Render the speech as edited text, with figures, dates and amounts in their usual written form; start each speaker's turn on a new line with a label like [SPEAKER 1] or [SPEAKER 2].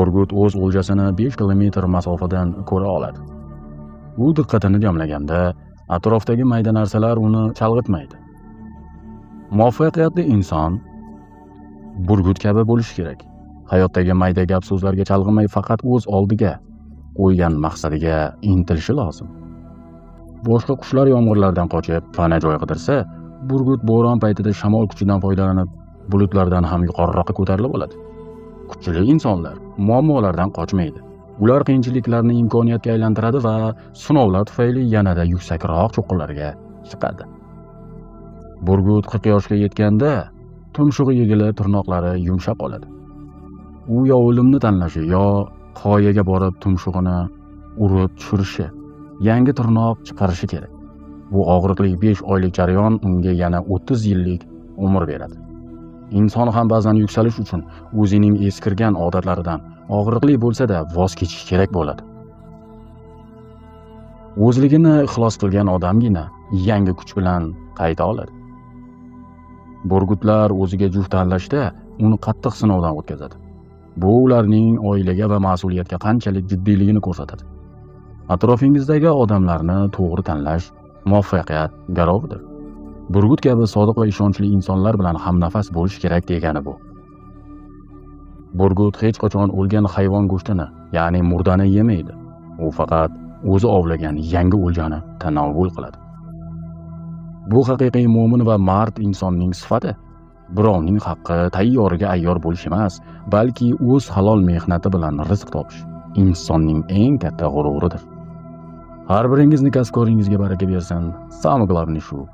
[SPEAKER 1] Burgut o'z o'ljasini 5 kilometr masofadan ko'ra oladi. U diqqatini jamlaganda atrofdagi mayda narsalar uni chalg'itmaydi. Muvaffaqiyatli inson burgut kabi bo'lishi kerak. Hayotdagi mayda gap so'zlarga chalg'imay faqat o'z oldiga qo'ygan maqsadiga intilishi lozim. Boshqa qushlar yomg'irlardan qochib pana joy qidirsa, burgut bo'ron paytida shamol kuchidan foydalanib bulutlardan ham yuqoriroqqa ko'tarilib oladi. Kuchli insonlar muammolardan qochmaydi. Ular qiyinchiliklarni imkoniyatga aylantiradi va sinovlar tufayli yanada yuksakroq cho'qqillarga chiqadi. Burgut 40 yoshga yetganda tumshug'i yegilib, tirnoqlari yumshab qoladi. U yo o'limni tanlashi, yo qoyaga borib tumshug'ini urib tushirishi, yangi tirnoq chiqarishi kerak. Bu og'riqli 5 oylik jarayon unga yana 30 yillik umr beradi. Inson ham ba'zan yuksalish uchun o'zining eskirgan odatlaridan og'riqli bo'lsa-da voz kechish kerak bo'ladi. O'zligini ixlos qilgan odamgina yangi kuch bilan qayta oladi. Burgutlar o'ziga juft tanlashda uni qattiq sinovdan o'tkazadi. Bu ularning oilaga va mas'uliyatga qanchalik jiddiyligini ko'rsatadi. Atrofingizdagi odamlarni to'g'ri tanlash muvaffaqiyat garovidir. Burgut kabi sodiq va ishonchli insonlar bilan hamnafas bo'lish kerak degani bu. Burgut hech qachon o'lgan hayvon go'shtini, ya'ni murdani yemaydi. U faqat o'zi ovlagan yangi o'ljani tanovvul qiladi. Bu haqiqiy mo'min va mard insonning sifati. Birovning haqqi tayyoriga ayyor bo'lish emas, balki o'z halol mehnati bilan rizq topish insonning eng katta g'ururidir. Har biringizning kasb-koringizga baraka bersin. Samое главное shu.